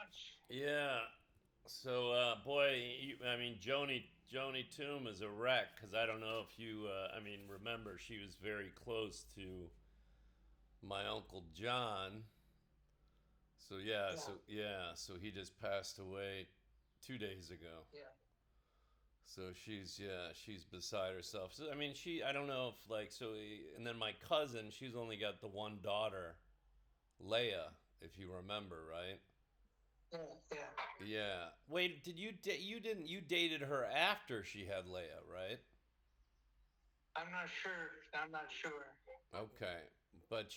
much. Yeah. So, boy, I mean, Joni Toom is a wreck because I don't know if you, I mean, remember she was very close to my uncle John. Yeah, So he just passed away 2 days ago. yeah. So she's beside herself. So I mean, I don't know if like and then my cousin, she's only got the one daughter, Leia, if you remember, right? Yeah, yeah. Yeah. Wait, you didn't you dated her after she had Leia, right? I'm not sure. I'm not sure. Okay. But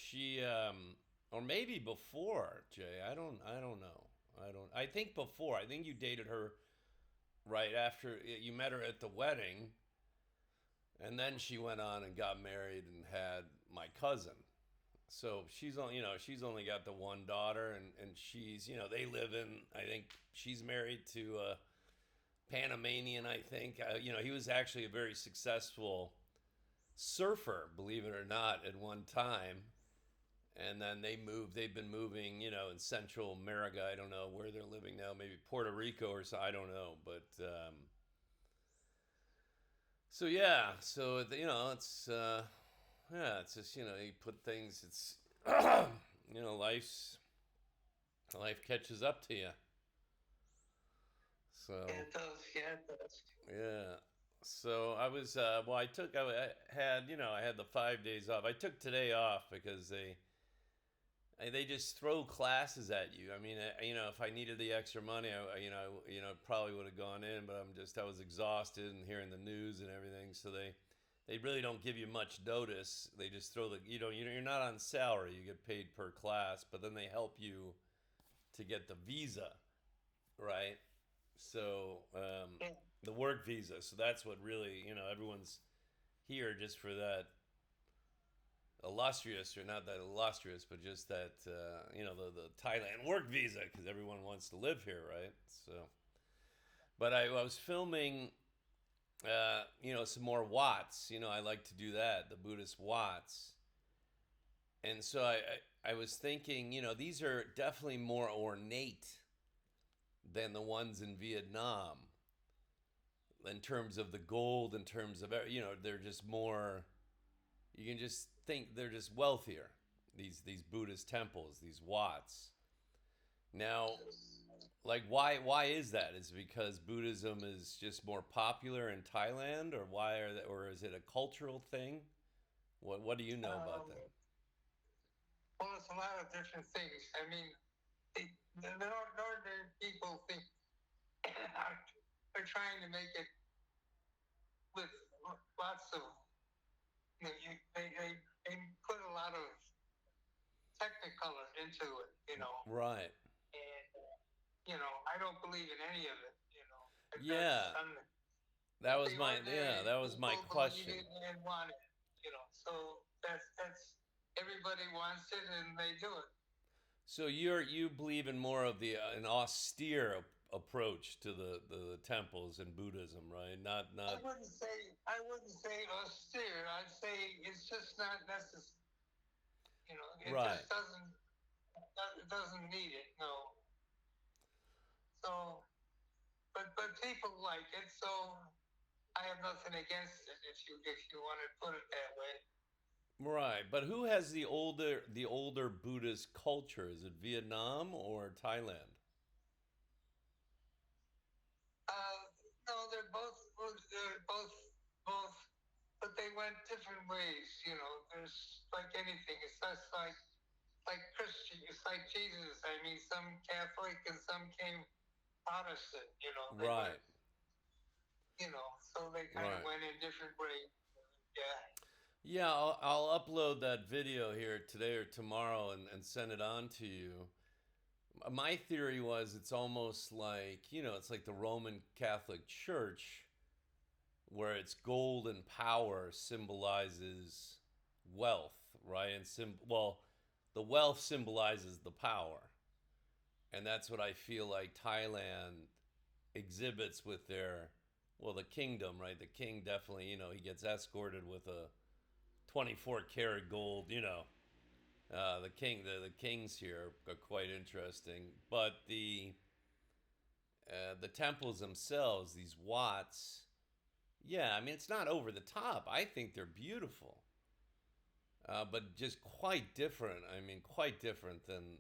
or maybe before, Jay. I don't know. I think before. I think you dated her right after you met her at the wedding, and then she went on and got married and had my cousin. So she's only got the one daughter, and they live in, I think she's married to a Panamanian, I think. He was actually a very successful surfer, believe it or not, at one time. And then they've been moving, in Central America. I don't know where they're living now, maybe Puerto Rico or so, I don't know. But, so yeah, so, it's just, you put things, life catches up to you. Yeah, So, it does. Yeah, it does. yeah. So I had, I had the 5 days off. I took today off because they just throw classes at you. I mean, if I needed the extra money, probably would have gone in, but I was exhausted and hearing the news and everything. So they really don't give you much notice. They just throw you're not on salary. You get paid per class, but then they help you to get the visa, right? So Yeah. the work visa. So that's what really, everyone's here just for that illustrious, or not that illustrious, but just that the Thailand work visa, because everyone wants to live here, right? So, but I was filming, some more Watts. I like to do that, the Buddhist Watts, and so I was thinking, these are definitely more ornate than the ones in Vietnam in terms of the gold, in terms of they're just more. You can just think they're just wealthier. These Buddhist temples, these Watts. Now, like why is that? Is it because Buddhism is just more popular in Thailand, or or is it a cultural thing? What do you know about that? Um, well, it's a lot of different things. I mean, the ordinary people think are trying to make it with lots of, they put a lot of technicolor into it, Right. and I don't believe in any of it, if that's Yeah. but the That ordinary was my people believe it question. and want it, So that's everybody wants it and they do it. So you believe in more of the an austere approach to the temples in Buddhism, right? Not I wouldn't say austere. I'd say it's just not necessary. It right. just doesn't need it. No. So, but people like it. So I have nothing against it. If you want to put it that way. Right, but who has the older Buddhist culture? Is it Vietnam or Thailand? Uh, no, they're both, but they went different ways. There's like anything. It's just like Christian. It's like Jesus. I mean, some Catholic and some came Protestant. They went. Right, So they kind of right. went in different ways. Yeah. Yeah, I'll upload that video here today or tomorrow and send it on to you. My theory was it's almost like, it's like the Roman Catholic Church, where it's gold and power symbolizes wealth, right? Well, the wealth symbolizes the power. And that's what I feel like Thailand exhibits with the kingdom, right? The king definitely, he gets escorted with a 24 karat gold, The kings here are quite interesting, but the temples themselves, these Watts, yeah, I mean it's not over the top. I think they're beautiful, but just quite different. I mean, quite different than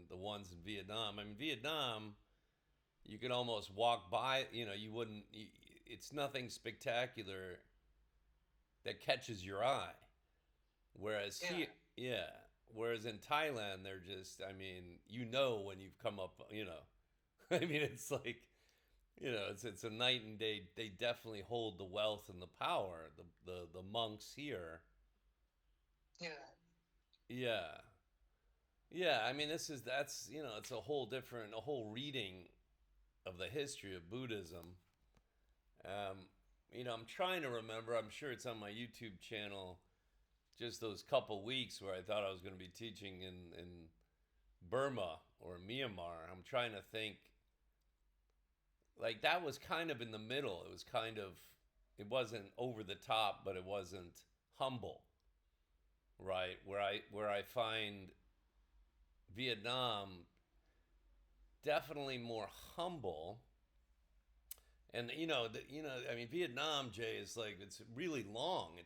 the ones in Vietnam. I mean, Vietnam, you could almost walk by. You know, you wouldn't. It's nothing spectacular that catches your eye. Whereas Yeah, here, yeah. Whereas in Thailand, they're just. I mean, you know when you've come up. You know, I mean, it's like it's a night and day. They definitely hold the wealth and the power. The monks here. yeah, Yeah. Yeah, I mean that's it's a whole reading of the history of Buddhism. Um, I'm trying to remember. I'm sure it's on my YouTube channel. Just those couple weeks where I thought I was going to be teaching in Burma or Myanmar. I'm trying to think. Like that was kind of in the middle. It was kind of. It wasn't over the top, but it wasn't humble, right? Where I find Vietnam definitely more humble. And I mean, Vietnam, Jay, is like it's really long.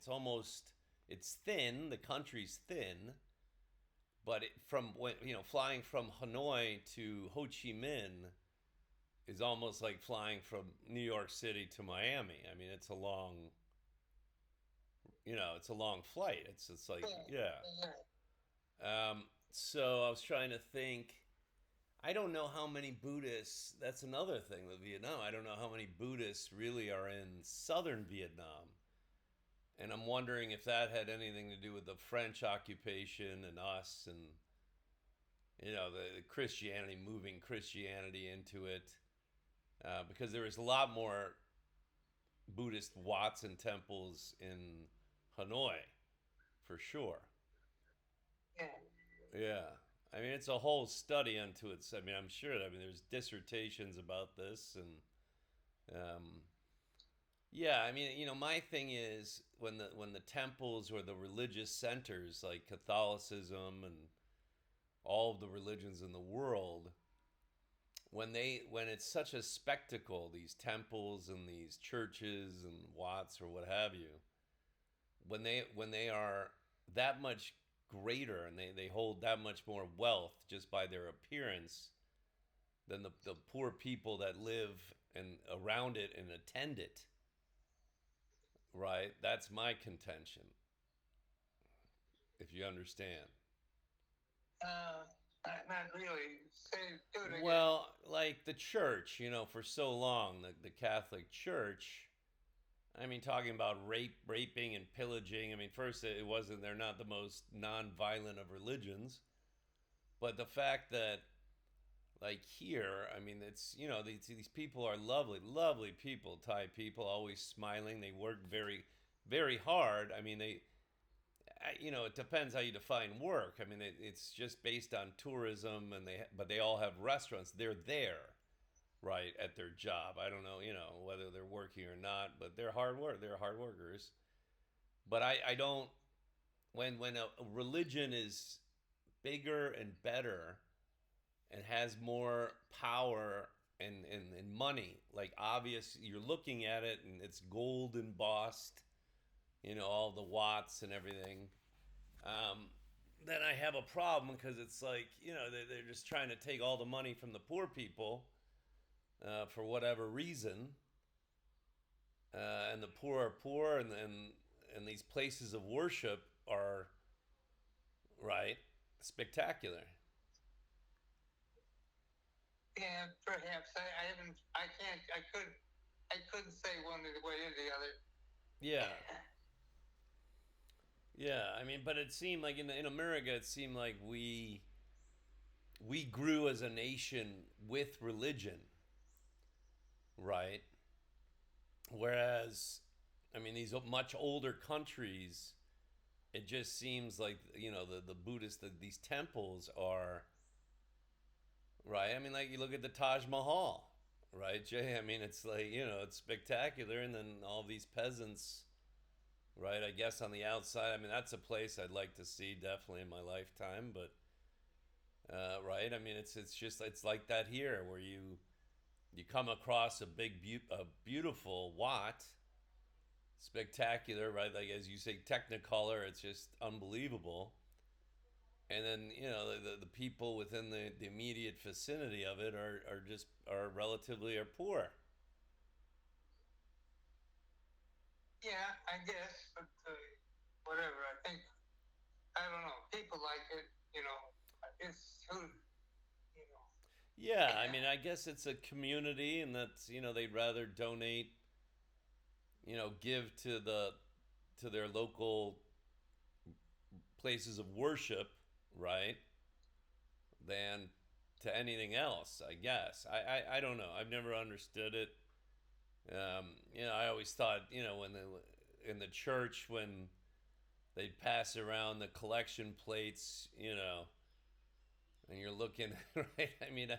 It's thin. The country's thin, but from when flying from Hanoi to Ho Chi Minh is almost like flying from New York City to Miami. I mean, it's a long flight. It's like yeah, yeah. yeah. So I was trying to think. I don't know how many Buddhists. That's another thing with Vietnam. I don't know how many Buddhists really are in southern Vietnam, and I'm wondering if that had anything to do with the French occupation and us, and the Christianity moving Christianity into it, because there is a lot more Buddhist Watts and temples in Hanoi, for sure. Yeah. Yeah. I mean, it's a whole study unto its. I mean, I'm sure. I mean, there's dissertations about this, and yeah. I mean, my thing is when the temples or the religious centers like Catholicism and all of the religions in the world, when it's such a spectacle, these temples and these churches and Watts or what have you, when they are that much greater and they hold that much more wealth just by their appearance than the poor people that live and around it and attend it, right? That's my contention, if you understand. Not really. Say, do it again. Well, like the church, for so long, the Catholic Church. I mean, talking about raping, and pillaging. I mean, first it wasn't. They're not the most non-violent of religions, but the fact that, like here, I mean, it's these people are lovely, lovely people. Thai people, always smiling. They work very, very hard. I mean, it depends how you define work. I mean, it's just based on tourism, but they all have restaurants. They're there, right, at their job. I don't know, whether they're working or not, but they're hard work. They're hard workers. But I don't. When a religion is bigger and better and has more power and money, like obvious, you're looking at it and it's gold embossed, all the watts and everything. Um, then I have a problem because it's like they're just trying to take all the money from the poor people for whatever reason, and the poor are poor, and these places of worship are right spectacular. Yeah, perhaps. I haven't. I can't. I couldn't say one way or the other. Yeah, yeah. I mean, but it seemed like in America, it seemed like we grew as a nation with religion, right? Whereas, I mean, these much older countries, it just seems like the Buddhist these temples are right. I mean, like you look at the Taj Mahal, right, Jay? I mean, it's like it's spectacular, and then all these peasants, right? I guess on the outside, I mean, that's a place I'd like to see definitely in my lifetime. But right, I mean, it's just it's like that here, where you come across a beautiful Watt, spectacular, right? Like as you say, Technicolor, it's just unbelievable. And then the people within the immediate vicinity of it are just are relatively are poor. Yeah, I guess, but whatever. I think I don't know. People like it, you know. It's who, you know. Yeah, I Yeah, mean, I guess it's a community, and that's they'd rather donate, give to their local places of worship, right, than to anything else. I guess I don't know. I've never understood it. I always thought when in the church when they'd pass around the collection plates, and you're looking right. I mean,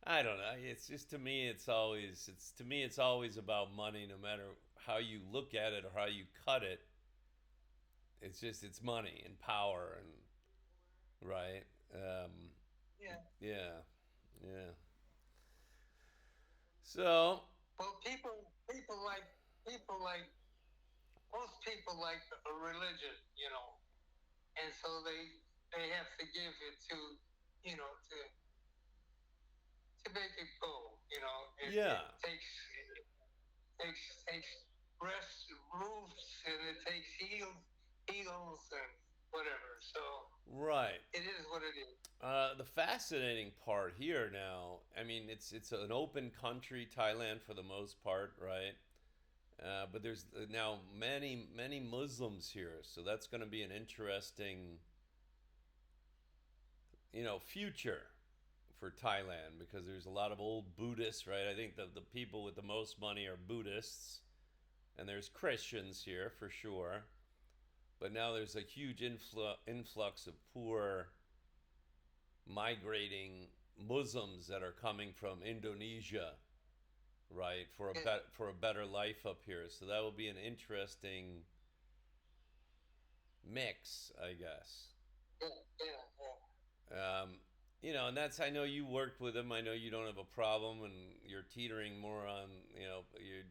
I don't know. It's just to me it's always about money, no matter how you look at it or how you cut it. It's money and power and right. yeah. Yeah, yeah. So Well, people like most people like a religion, you know, and so they have to give it to, you know, to make it go. You know, yeah, it takes breast roofs and it takes heels and whatever. So right. it is what it is. The fascinating part here now, I mean, it's an open country, Thailand for the most part, right? But there's now many Muslims here, so that's going to be an interesting, future for Thailand because there's a lot of old Buddhists, right? I think the people with the most money are Buddhists, and there's Christians here for sure. But now there's a huge influx of poor migrating Muslims that are coming from Indonesia, right, Yeah, for a better life up here. So that will be an interesting mix, I guess. yeah. Um, and that's I know you worked with them. I know you don't have a problem, and you're teetering more on you.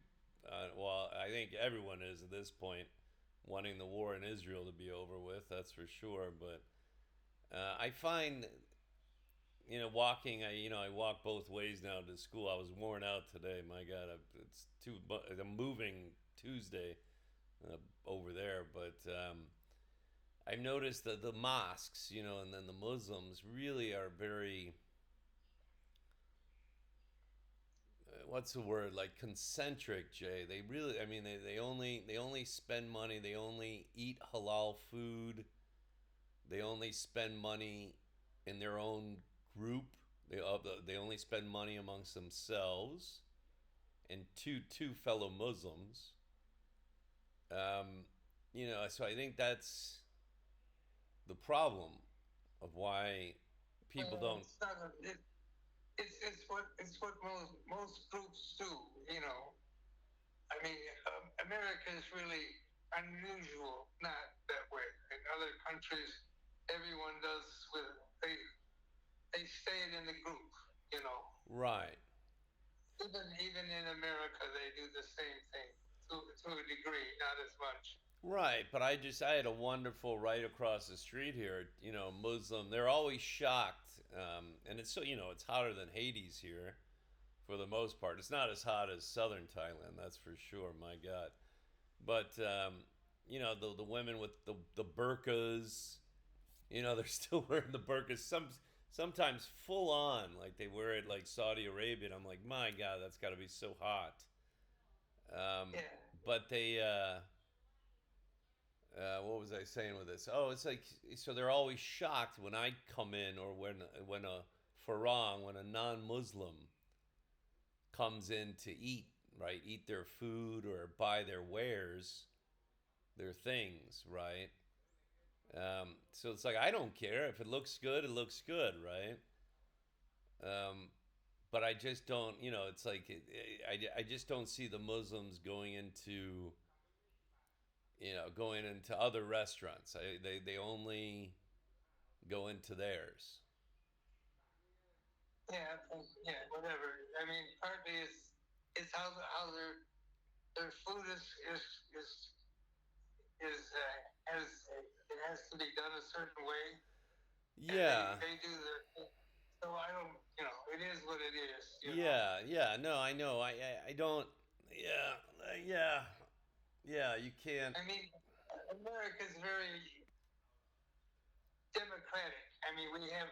Well, I think everyone is at this point wanting the war in Israel to be over with. That's for sure. But I find walking. I walk both ways now to school. I was worn out today. My God, it's too. I'm moving Tuesday over there, but I've noticed that the mosques, and then the Muslims really are very what's the word, like concentric, Jay. They really, I mean, they only spend money. They only eat halal food. They only spend money in their own group. They only spend money amongst themselves and two fellow Muslims. So I think that's the problem of why people don't. It's not a, it's what most groups do. You know, I mean, America is really unusual, not that way. In other countries, everyone does with they stay in the group. You know, Right. even in America, they do the same thing to a degree, not as much. Right, but I had a wonderful right across the street here. Muslim. They're always shocked, and it's it's hotter than Hades here, for the most part. It's not as hot as southern Thailand, that's for sure. My God, but the women with the burqas, they're still wearing the burqas. Sometimes full on, like they wear it like Saudi Arabia. And I'm like, my God, that's got to be so hot. Um, Yeah, but they. What was I saying with this? Oh, it's like so they're always shocked when I come in or when a farang, when a non-Muslim comes in to eat, right? Eat their food or buy their wares, their things, right? So it's like I don't care if it looks good, it looks good, right? Um, but I just don't, it's like I just don't see the Muslims going into going into other restaurants. They only go into theirs. Yeah, yeah, whatever. I mean, partly it's how their food is is has it has to be done a certain way, and Yeah, they do their thing. So I don't, it is what it is, yeah, yeah. No, I know. I don't. Yeah, yeah, yeah. You can't. I mean, America's very democratic. I mean, we have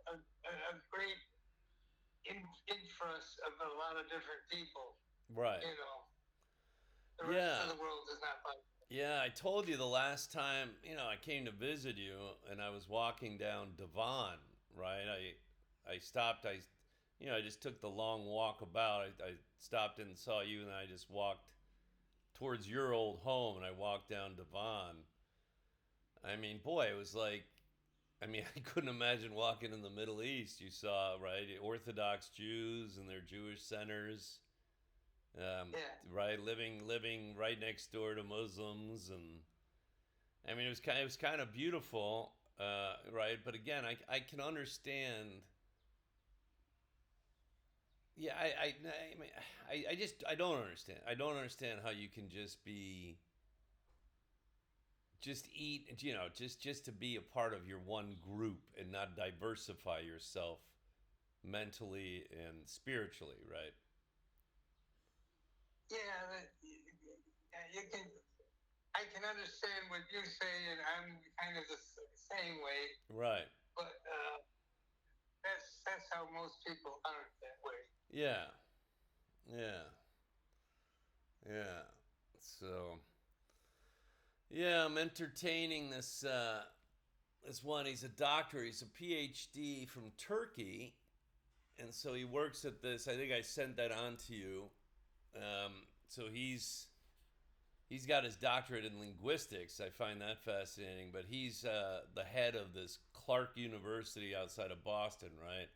a great influx of a lot of different people. Right. You know, the rest Yeah. of the world is not like. Yeah, I told you the last time, I came to visit you and I was walking down Devon, right? I stopped, I just took the long walk about. I stopped and saw you and I just walked towards your old home and I walked down Devon. I mean, boy, it was like, I couldn't imagine walking in the Middle East. You saw, right, Orthodox Jews and their Jewish centers, Yeah, right, living right next door to Muslims, and it was kind of beautiful, right? But again, I can understand. Yeah, I don't understand. I don't understand how you can just eat, just to be a part of your one group and not diversify yourself mentally and spiritually, right? yeah. You can. I can understand what you say, and I'm kind of the same way. Right. But that's how most people aren't that way. Yeah. Yeah. Yeah. So, yeah, I'm entertaining this one. He's a doctor. He's a PhD from Turkey, and so he works at this. I think I sent that on to you. So he's got his doctorate in linguistics. I find that fascinating. But he's the head of this Clark University outside of Boston, right?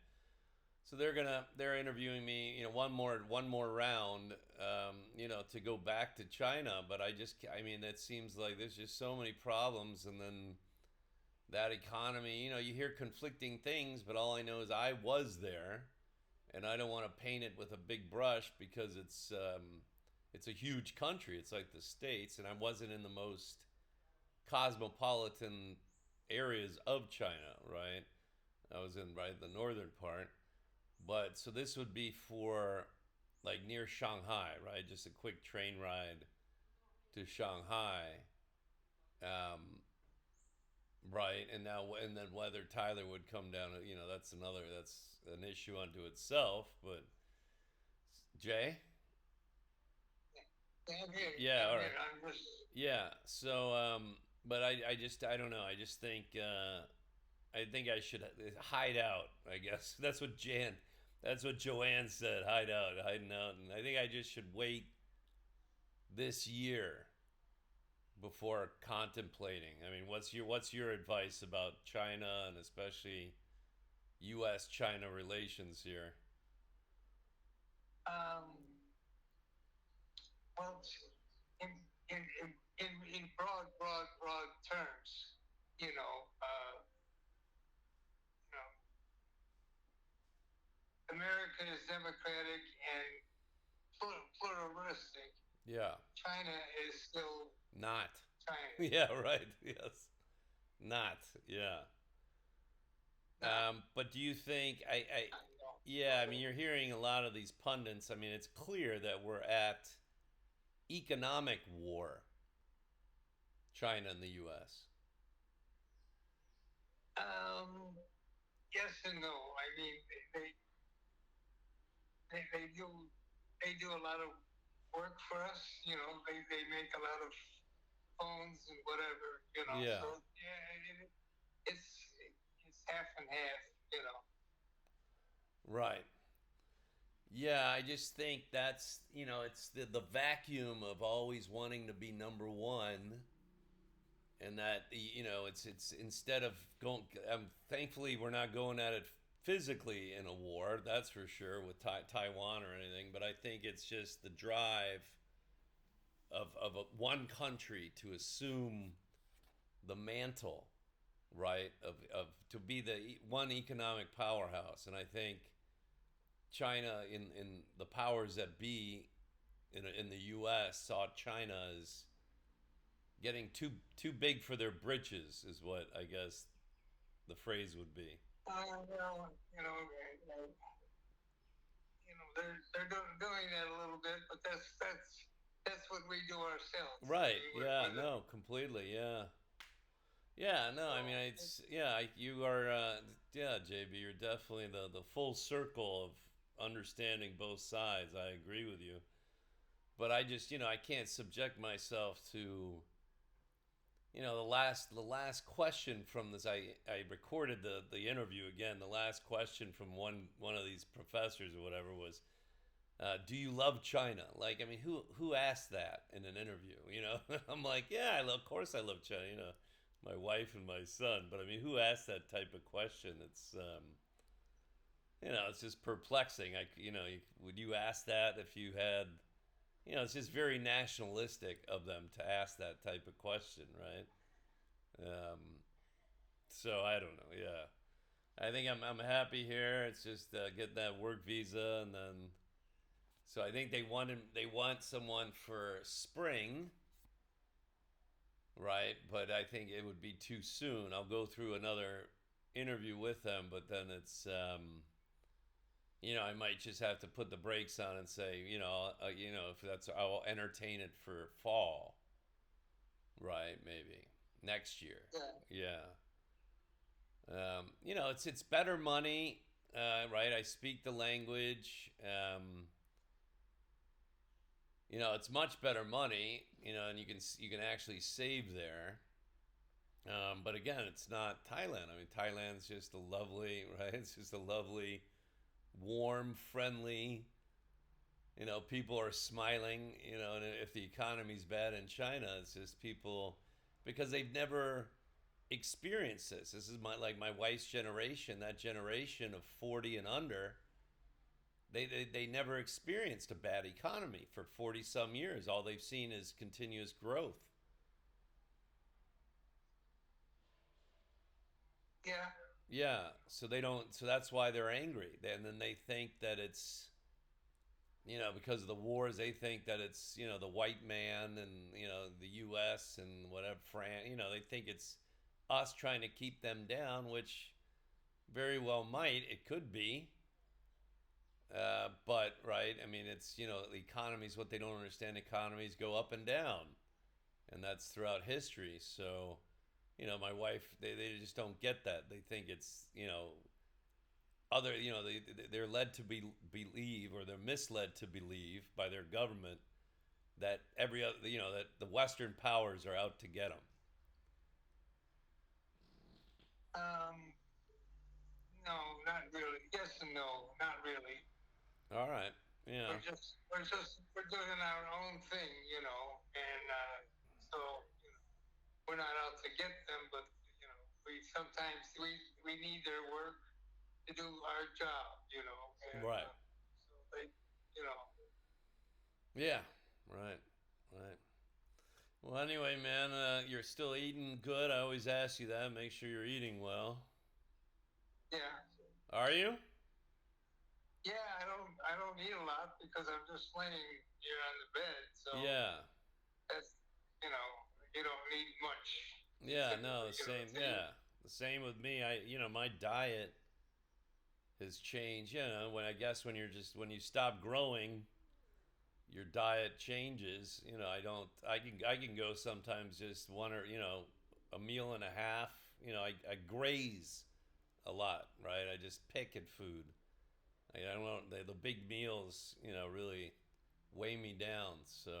So they're interviewing me, one more round, to go back to China. But it seems like there's just so many problems, and then that economy, you hear conflicting things, but all I know is I was there, and I don't want to paint it with a big brush because it's a huge country. It's like the States, and I wasn't in the most cosmopolitan areas of China, right? I was in right the northern part, but so this would be for like near Shanghai, right? Just a quick train ride to Shanghai, um, right? And then whether Tyler would come down, that's an issue unto itself. But Jay, Yeah, I'm here. yeah, I'm all here. right, I'm just. yeah. So, but I don't know. I just think I should hide out. I guess that's what Joanne said. Hiding out, and I think I just should wait this year before contemplating. What's your advice about China and especially U.S. China relations here? Um, well, in in in broad terms, you know, uh, you know, America is democratic and pluralistic. Yeah, China is still not. China. Yeah, right. Yes, not. Yeah. Not, But do you think not, you know, yeah, you're hearing a lot of these pundits. It's clear that we're at economic war, China and the U.S. um, yes and no. I mean, they do a lot of work for us. You know, they make a lot of phones and whatever. You know, Yeah, so yeah, it's it's half and half. You know. right. Yeah, I just think it's the vacuum of always wanting to be number one, and that it's instead of going. Thankfully, we're not going at it physically in a war. That's for sure with Taiwan or anything. But I think it's just the drive of one country to assume the mantle, right, of to be the one economic powerhouse. And I think China, in the powers that be in the U.S., saw China as getting too big for their britches, is what I guess the phrase would be. Well, they're doing that a little bit, but that's what we do ourselves. I Right. mean, Yeah. No. Completely. Yeah. Yeah. No. I mean, it's yeah. You are. Yeah, JB. You're definitely the full circle of understanding both sides. I agree with you. But I just I can't subject myself to the last question from this. I recorded the interview again. The last question from one of these professors or whatever was, do you love China? Like, I mean, who asked that in an interview? I'm like, yeah, of course I love China. My wife and my son. But I mean, who asked that type of question? It's just perplexing. Would you ask that if you had? It's just very nationalistic of them to ask that type of question, right? Um, so I don't know. Yeah, I think I'm happy here. It's just getting that work visa, and then so I think they want someone for spring, right? But I think it would be too soon. I'll go through another interview with them, but then it's I might just have to put the brakes on and say, if that's I'll entertain it for fall, right? Maybe next year. Yeah. It's better money, right? I speak the language. It's much better money, and you can actually save there. But again, it's not Thailand. I mean, Thailand's just a lovely, right? It's just a lovely, warm, friendly. People are smiling. And if the economy's bad in China, it's just people because they've never experienced this. This is my wife's generation. That generation of 40 and under. They never experienced a bad economy for 40 some years. All they've seen is continuous growth. yeah, Yeah, so they don't. So that's why they're angry. And then they think that it's because of the wars. They think that it's the white man and the U.S. and whatever France. They think it's us trying to keep them down, which very well might. It could be. But right, I mean, it's the economy is what they don't understand. Economies go up and down, and that's throughout history. So, my wife, they just don't get that. They think it's other they're led to believe, or they're misled to believe by their government that every other that the Western powers are out to get them. um, no, not really. Yes and no, not really. All right, yeah, We're doing our own thing, and so we're not out to get them, but we sometimes we need their work to do our job, and right, so they, you know, yeah, right, right. Well, anyway, man, you're still eating good. I always ask you that. Make sure you're eating well. yeah, Are you? yeah. I don't eat a lot because I'm just laying here on the bed, so Yeah. that's you don't need much Yeah, no, typically, the same. to eat. Yeah. The same with me. My diet has changed. When I guess when you stop growing, your diet changes. I can go sometimes just one or a meal and a half. I graze a lot, right? I just pick at food. I don't know the big meals, really weigh me down. So,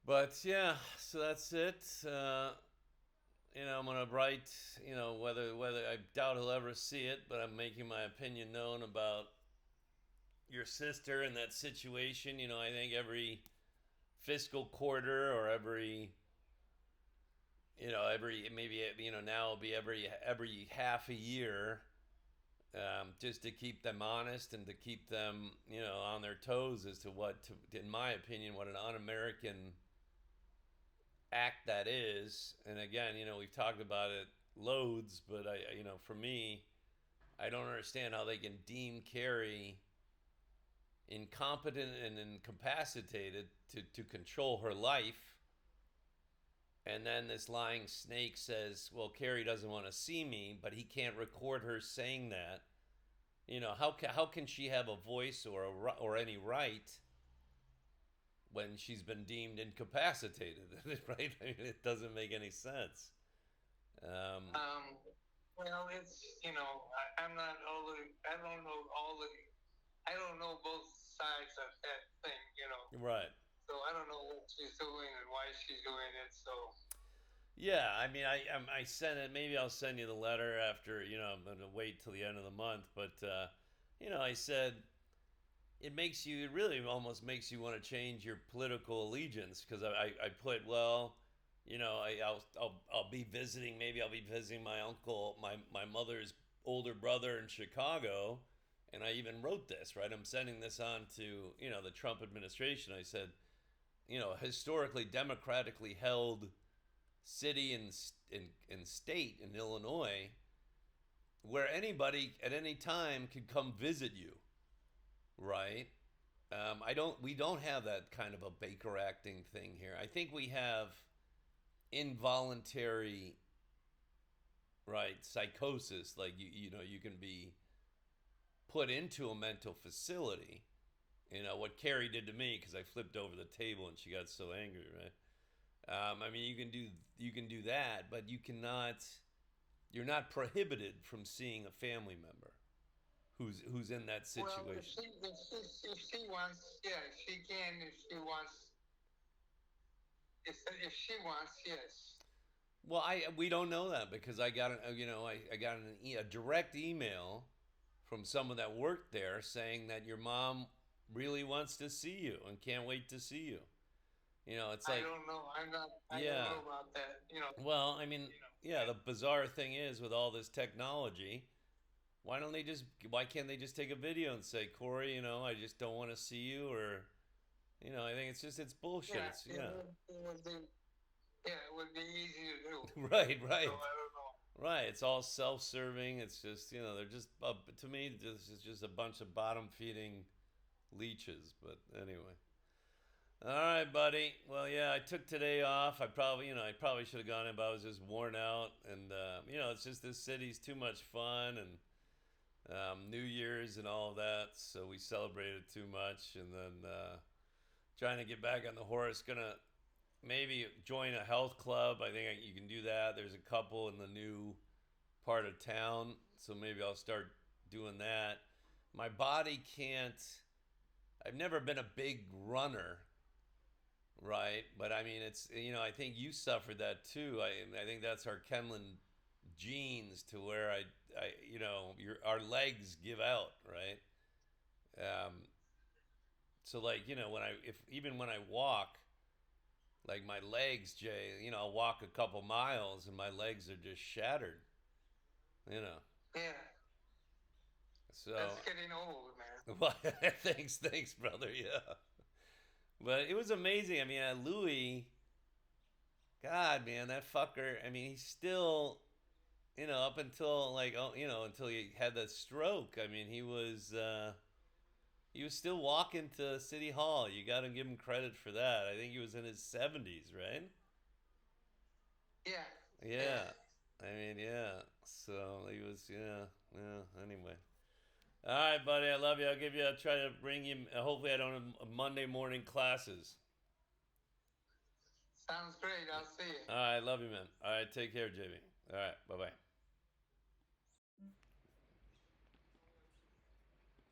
but yeah, so that's it. I'm gonna write. Whether I doubt he'll ever see it, but I'm making my opinion known about your sister and that situation. I think every fiscal quarter or every maybe now it'll be every half a year. just to keep them honest and to keep them, on their toes as to in my opinion, what an un-American act that is. And again, we've talked about it loads, but for me, I don't understand how they can deem Carrie incompetent and incapacitated to control her life. And then this lying snake says, well, Carrie doesn't want to see me, but he can't record her saying that. How can she have a voice or any right when she's been deemed incapacitated, right? I mean, it doesn't make any sense. Well, I'm not all the, I don't know all the, I don't know both sides of that thing. Right. So I don't know what she's doing and why she's doing it. So Yeah, I mean, I sent it. Maybe I'll send you the letter after. I'm going to wait till the end of the month. But I said it really almost makes you want to change your political allegiance, because I put, well, I'll be visiting. Maybe I'll be visiting my uncle, my mother's older brother in Chicago, and I even wrote this, right. I'm sending this on to the Trump administration. I said, historically democratically held city and state in Illinois, where anybody at any time could come visit you, right? We don't have that kind of a Baker acting thing here. I think we have involuntary, right, psychosis. Like you can be put into a mental facility. What Carrie did to me, because I flipped over the table and she got so angry, right? I mean, you can do that, but you cannot. You're not prohibited from seeing a family member who's in that situation. Well, if she wants, yeah, she can. If she wants, if she wants, yes. Well, we don't know that, because I got I got a direct email from someone that worked there saying that your mom really wants to see you and can't wait to see you. It's like, I don't know. I don't know about that. Well, I mean, yeah. The bizarre thing is, with all this technology, why can't they just take a video and say, Corey, I just don't want to see you, or, I think it's bullshit. Yeah, it would be easy to do. Right. So I don't know. Right. It's all self-serving. It's just, they're just, to me, this is just a bunch of bottom-feeding leeches. But anyway. All right, buddy. Well, yeah, I took today off. I probably should have gone in, but I was just worn out. And, it's just, this city's too much fun, and New Year's and all of that. So we celebrated too much. And then trying to get back on the horse. Gonna maybe join a health club. I think you can do that. There's a couple in the new part of town. So maybe I'll start doing that. My body can't. I've never been a big runner. Right, but I mean, it's I think you suffered that too. I think that's our Kienlen genes, to where our legs give out, right? So like even when I walk, like my legs, Jay, I'll walk a couple miles and my legs are just shattered, Yeah. So that's getting old, man. Well, thanks, brother. Yeah. But it was amazing. I mean, Louis, God, man, that fucker. I mean, he's still, up until until he had that stroke. I mean, he was still walking to City Hall. You got to give him credit for that. I think he was in his 70s, right? Yeah. I mean, yeah. So he was, yeah. Anyway. All right, buddy. I love you. I'll try to bring you. Hopefully, I don't have Monday morning classes. Sounds great. I'll see you. All right. Love you, man. All right. Take care, JB. All right. Bye bye.